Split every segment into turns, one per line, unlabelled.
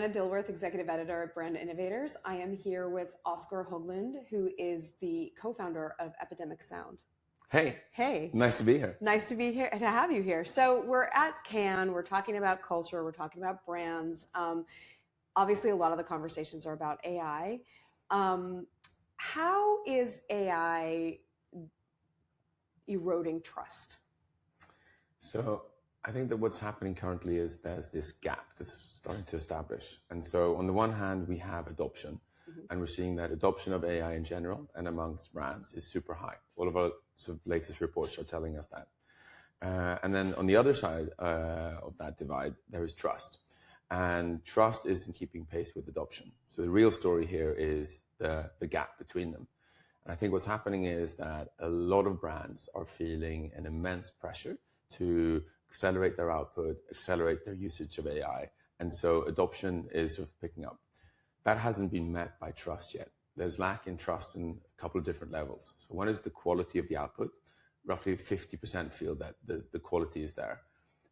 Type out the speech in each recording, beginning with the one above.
Dianna Dilworth, Executive Editor at Brand Innovators. I am here with Oscar Hoagland, who is the co-founder of Epidemic Sound.
Hey.
Hey.
Nice to be here.
Nice to be here, to have you here. So we're at Cannes, we're talking about culture, we're talking about brands. Obviously, a lot of the conversations are about AI. How is AI eroding trust?
So I think that what's happening currently is there's this gap that's starting to establish. And so on the one hand, we have adoption. And we're seeing that adoption of AI in general and amongst brands is super high. All of our sort of latest reports are telling us that. And then on the other side of that divide, there is trust. And trust isn't keeping pace with adoption. So the real story here is the gap between them. And I think what's happening is that a lot of brands are feeling an immense pressure to accelerate their output, accelerate their usage of AI. And so adoption is sort of picking up. That hasn't been met by trust yet. There's lack in trust in a couple of different levels. So one is the quality of the output. Roughly 50% feel that the quality is there.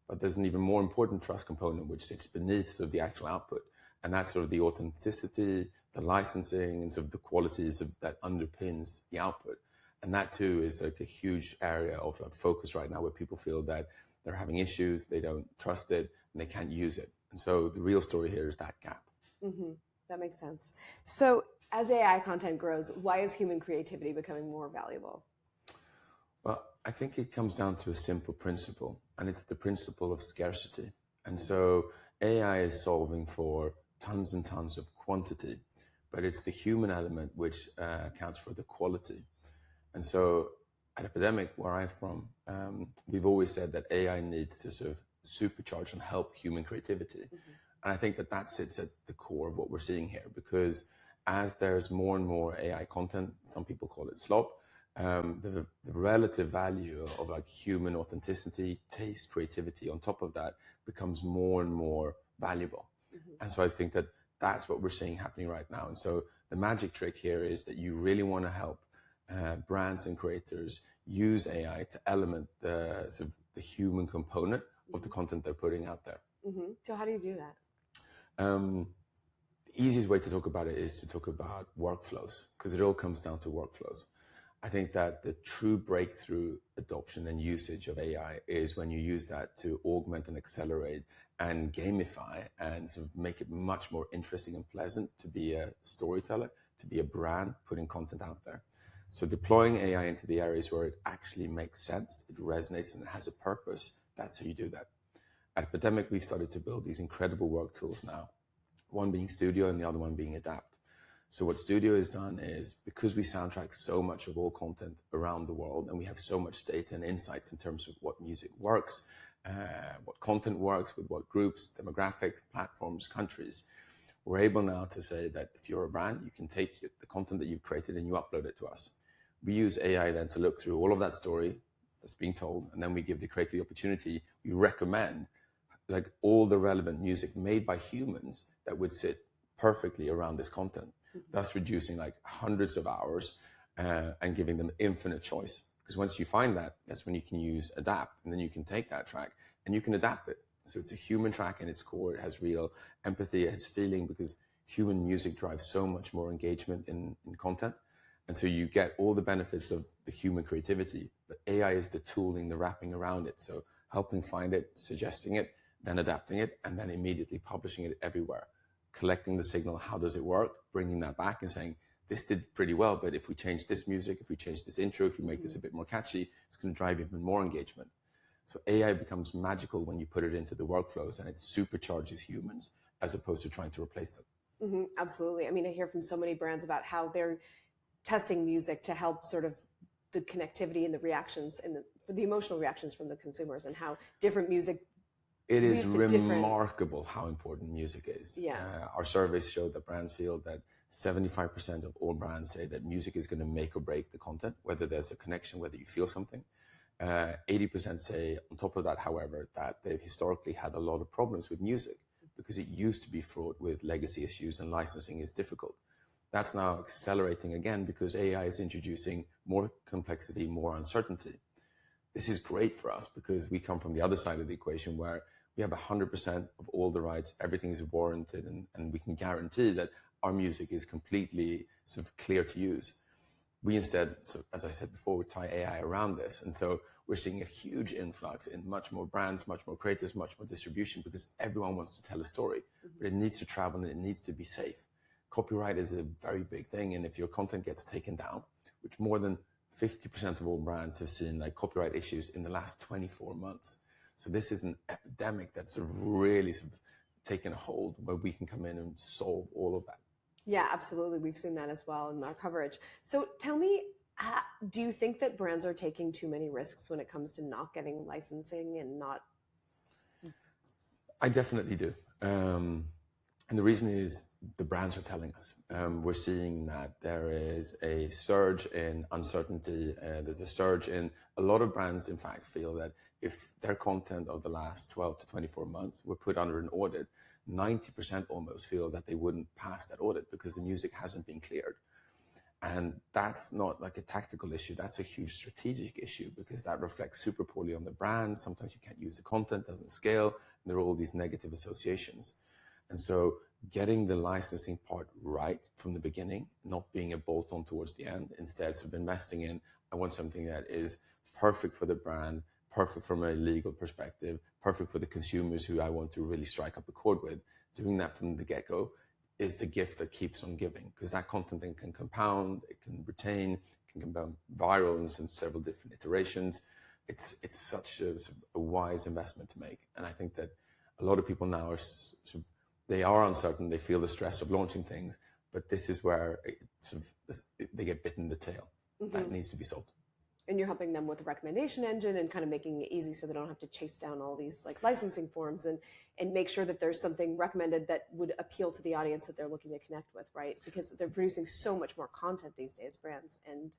But there's an even more important trust component which sits beneath sort of the actual output. And that's sort of the authenticity, the licensing, and sort of the qualities that underpins the output. And that too is like a huge area of focus right now where people feel that they're having issues, they don't trust it, and they can't use it. And so the real story here is that gap.
That makes sense. So as AI content grows, why is human creativity becoming more valuable?
Well, I think it comes down to a simple principle, and it's the principle of scarcity. And so AI is solving for tons and tons of quantity, but it's the human element which accounts for the quality. And so at Epidemic, where I'm from, we've always said that AI needs to sort of supercharge and help human creativity. And I think that sits at the core of what we're seeing here, because as there's more and more AI content, some people call it slop, the relative value of like human authenticity, taste, creativity on top of that becomes more and more valuable. And so I think that that's what we're seeing happening right now. And so the magic trick here is that you really want to help brands and creators use AI to element the sort of the human component of the content they're putting out there.
So how do you do that?
The easiest way to talk about it is to talk about workflows, because it all comes down to workflows. I think that the true breakthrough adoption and usage of AI is when you use that to augment and accelerate and gamify and sort of make it much more interesting and pleasant to be a storyteller, to be a brand putting content out there. So deploying AI into the areas where it actually makes sense, it resonates and it has a purpose, that's how you do that. At Epidemic, we've started to build these incredible work tools now, one being Studio and the other one being Adapt. So what Studio has done is, because we soundtrack so much of all content around the world, and we have so much data and insights in terms of what music works, what content works, with what groups, demographics, platforms, countries, we're able now to say that if you're a brand, you can take the content that you've created and you upload it to us. We use AI then to look through all of that story that's being told, and then we give the creator the opportunity. We recommend like all the relevant music made by humans that would sit perfectly around this content, thus reducing like hundreds of hours and giving them infinite choice. Because once you find that, that's when you can use Adapt, and then you can take that track and you can adapt it. So it's a human track in its core. It has real empathy, it has feeling, because human music drives so much more engagement in content. And so you get all the benefits of the human creativity, but AI is the tooling, the wrapping around it. So helping find it, suggesting it, then adapting it, and then immediately publishing it everywhere. Collecting the signal, how does it work? Bringing that back and saying, this did pretty well, but if we change this music, if we change this intro, if we make this a bit more catchy, it's going to drive even more engagement. So AI becomes magical when you put it into the workflows, and it supercharges humans as opposed to trying to replace them.
Absolutely. I mean, I hear from so many brands about how they're testing music to help sort of the connectivity and the reactions and the emotional reactions from the consumers, and how different music.
It is remarkable how important music is.
Yeah.
Our surveys show that brands feel that 75% of all brands say that music is going to make or break the content, whether there's a connection, whether you feel something. 80% say on top of that, however, that they've historically had a lot of problems with music because it used to be fraught with legacy issues and licensing is difficult. That's now accelerating again because AI is introducing more complexity, more uncertainty. This is great for us because we come from the other side of the equation where we have 100% of all the rights, everything is warranted, and we can guarantee that our music is completely sort of clear to use. We instead, so as I said before, we tie AI around this. And so we're seeing a huge influx in much more brands, much more creators, much more distribution, because everyone wants to tell a story, but it needs to travel and it needs to be safe. Copyright is a very big thing. And if your content gets taken down, which more than 50% of all brands have seen like copyright issues in the last 24 months. So this is an epidemic that's sort of really sort of taken a hold where we can come in and solve all of that.
Yeah, absolutely. We've seen that as well in our coverage. So tell me, do you think that brands are taking too many risks when it comes to not getting licensing and not?
I definitely do. And the reason is the brands are telling us. We're seeing that there is a surge in uncertainty. There's a surge in a lot of brands, in fact, feel that if their content of the last 12 to 24 months were put under an audit, 90% almost feel that they wouldn't pass that audit because the music hasn't been cleared. And that's not like a tactical issue. That's a huge strategic issue because that reflects super poorly on the brand. Sometimes you can't use the content, doesn't scale, and there are all these negative associations. And so getting the licensing part right from the beginning, not being a bolt-on towards the end, instead of investing in, I want something that is perfect for the brand, perfect from a legal perspective, perfect for the consumers who I want to really strike up a chord with. Doing that from the get-go is the gift that keeps on giving, because that content then can compound, it can retain, it can become viral in several different iterations. It's such a wise investment to make. And I think that a lot of people now are they are uncertain, they feel the stress of launching things, but this is where they get bitten in the tail. That needs to be solved.
And you're helping them with the recommendation engine and kind of making it easy so they don't have to chase down all these like licensing forms and make sure that there's something recommended that would appeal to the audience that they're looking to connect with, right? Because they're producing so much more content these days, brands. And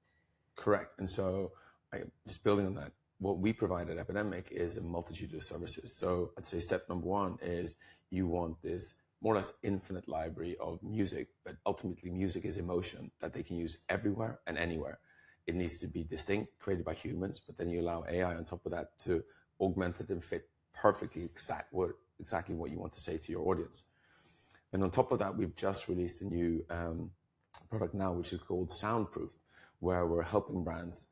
correct. And so just building on that, what we provide at Epidemic is a multitude of services. So I'd say step number one is you want this more or less infinite library of music, but ultimately music is emotion that they can use everywhere and anywhere. It needs to be distinct, created by humans, but then you allow AI on top of that to augment it and fit perfectly exactly what you want to say to your audience. And on top of that, we've just released a new product now, which is called Soundproof, where we're helping brands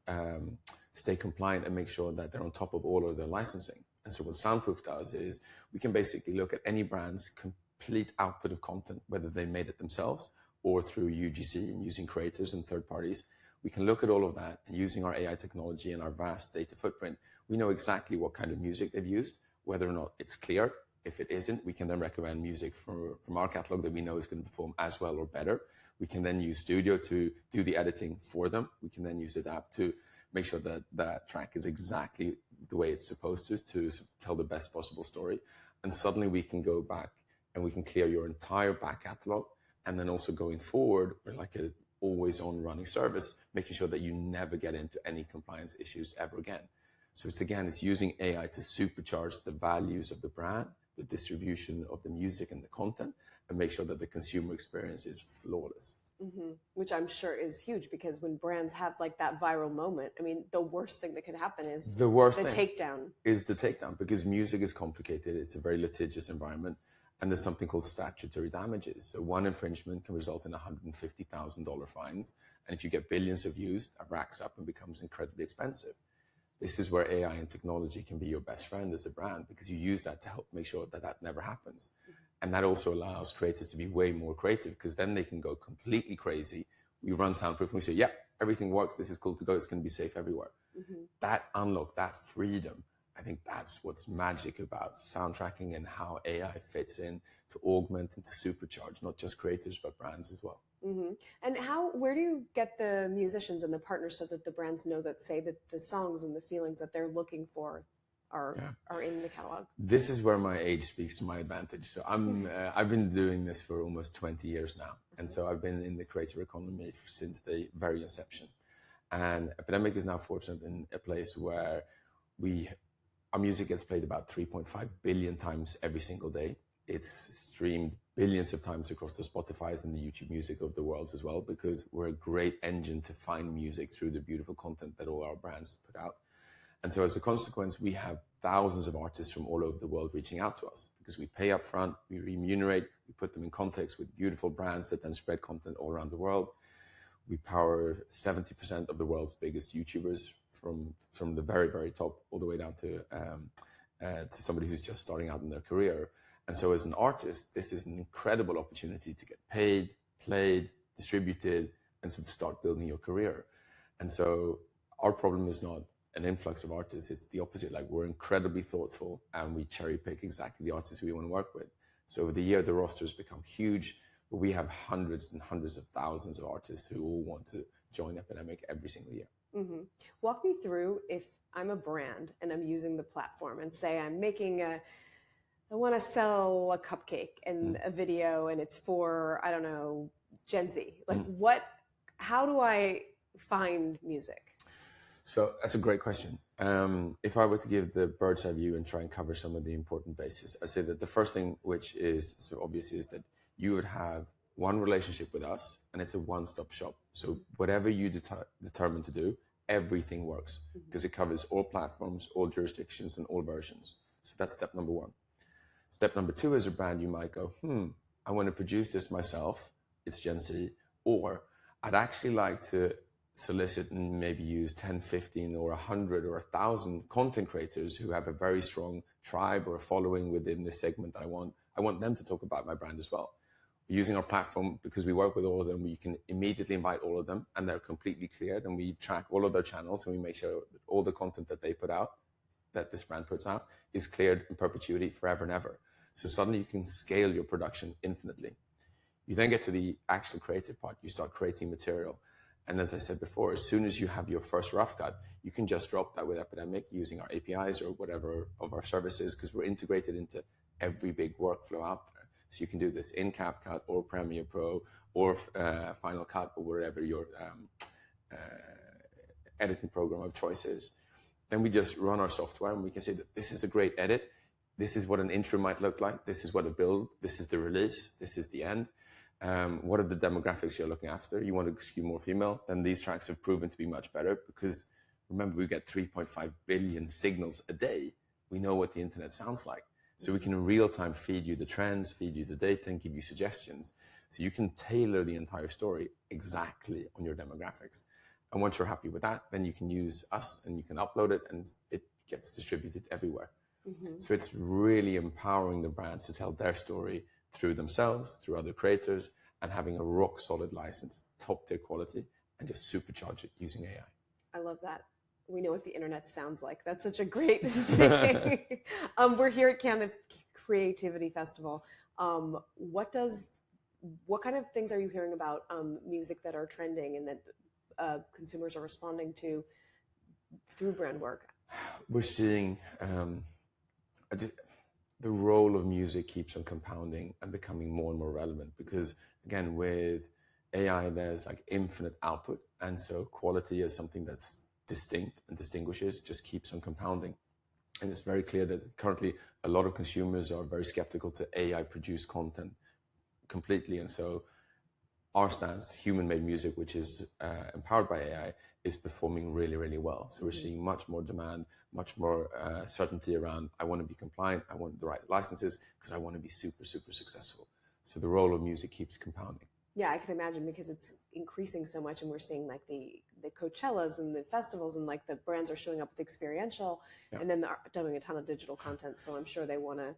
stay compliant and make sure that they're on top of all of their licensing. And so what Soundproof does is we can basically look at any brand's complete output of content, whether they made it themselves or through UGC and using creators and third parties. We can look at all of that, and using our AI technology and our vast data footprint, we know exactly what kind of music they've used, whether or not it's cleared. If it isn't, we can then recommend music from our catalog that we know is going to perform as well or better. We can then use Studio to do the editing for them. We can then use Adapt to make sure that that track is exactly the way it's supposed to tell the best possible story. And suddenly we can go back and we can clear your entire back catalog. And then also going forward, we're like a always on running service, making sure that you never get into any compliance issues ever again. So it's using AI to supercharge the values of the brand, the distribution of the music and the content, and make sure that the consumer experience is flawless.
Which I'm sure is huge, because when brands have like that viral moment, I mean, the worst thing that could happen is the takedown.
Is the takedown, because music is complicated. It's a very litigious environment. And there's something called statutory damages. So one infringement can result in $150,000 fines. And if you get billions of views, that racks up and becomes incredibly expensive. This is where AI and technology can be your best friend as a brand, because you use that to help make sure that that never happens. And that also allows creators to be way more creative, because then they can go completely crazy. We run Soundproof and we say, yeah, everything works. This is cool to go. It's going to be safe everywhere. That unlock, that freedom, I think that's what's magic about soundtracking and how AI fits in to augment and to supercharge not just creators, but brands as well.
And where do you get the musicians and the partners so that the brands know that, say, that the songs and the feelings that they're looking for are in the catalog?
This is where my age speaks to my advantage. So I've been doing this for almost 20 years now. And so I've been in the creator economy since the very inception. And Epidemic is now fortunate in a place where our music gets played about 3.5 billion times every single day. It's streamed billions of times across the Spotifys and the YouTube music of the world as well, because we're a great engine to find music through the beautiful content that all our brands put out. And so as a consequence, we have thousands of artists from all over the world reaching out to us because we pay up front, we remunerate, we put them in context with beautiful brands that then spread content all around the world. We power 70% of the world's biggest YouTubers from the very, very top all the way down to somebody who's just starting out in their career. And so as an artist, this is an incredible opportunity to get paid, played, distributed, and sort of start building your career. And so our problem is not an influx of artists, it's the opposite. Like, we're incredibly thoughtful and we cherry pick exactly the artists we want to work with. So over the year, the roster has become huge, but we have hundreds and hundreds of thousands of artists who all want to join Epidemic every single year.
Mm-hmm. Walk me through, if I'm a brand and I'm using the platform and say I'm making I want to sell a cupcake and a video and it's for, I don't know, Gen Z. Like how do I find music?
So that's a great question. If I were to give the bird's eye view and try and cover some of the important bases, I'd say that the first thing, which is so obvious, is that you would have one relationship with us and it's a one-stop shop. So whatever you determine to do, everything works because it covers all platforms, all jurisdictions, and all versions. So that's step number one. Step number two, as a brand, you might go, I want to produce this myself. It's Gen Z. Or I'd actually like to solicit and maybe use 10, 15, or 100 or 1,000 content creators who have a very strong tribe or a following within this segment that I want. I want them to talk about my brand as well. Using our platform, because we work with all of them, we can immediately invite all of them and they're completely cleared, and we track all of their channels and we make sure that all the content that they put out, that this brand puts out, is cleared in perpetuity forever and ever. So suddenly you can scale your production infinitely. You then get to the actual creative part. You start creating material. And as I said before, as soon as you have your first rough cut, you can just drop that with Epidemic using our APIs or whatever of our services, because we're integrated into every big workflow out there. So you can do this in CapCut or Premiere Pro or Final Cut or whatever your editing program of choice is. Then we just run our software and we can say that this is a great edit. This is what an intro might look like. This is what a build. This is the release. This is the end. What are the demographics you're looking after? You want to skew more female? Then these tracks have proven to be much better because remember, we get 3.5 billion signals a day. We know what the internet sounds like. So we can in real time feed you the trends, feed you the data, and give you suggestions. So you can tailor the entire story exactly on your demographics. And once you're happy with that, then you can use us and you can upload it and it gets distributed everywhere. So it's really empowering the brands to tell their story through themselves, through other creators, and having a rock solid license, top tier quality, and just supercharge it using AI.
I love that. We know what the internet sounds like. That's such a great thing. We're here at Cannes, the Creativity Festival. What kind of things are you hearing about music that are trending and that consumers are responding to through brand work?
We're seeing the role of music keeps on compounding and becoming more and more relevant because, again, with AI, there's like infinite output. And so quality is something that's distinct and distinguishes, just keeps on compounding. And it's very clear that currently a lot of consumers are very skeptical to AI-produced content completely. And so our stance, human-made music, which is empowered by AI, is performing really, really well. So we're seeing much more demand, much more certainty around, I want to be compliant, I want the right licenses, because I want to be super, super successful. So the role of music keeps compounding.
Yeah, I can imagine because it's increasing so much and we're seeing like the Coachellas and the festivals and like the brands are showing up with experiential and then they're doing a ton of digital content. So I'm sure they want to.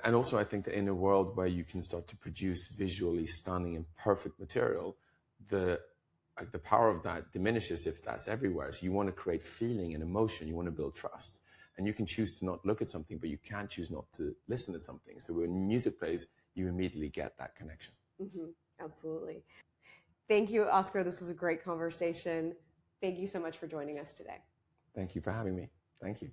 And also, I think that in a world where you can start to produce visually stunning and perfect material, the power of that diminishes if that's everywhere. So you want to create feeling and emotion. You want to build trust. And you can choose to not look at something, but you can choose not to listen to something. So when music plays, you immediately get that connection.
Absolutely. Thank you, Oscar. This was a great conversation. Thank you so much for joining us today.
Thank you for having me. Thank you.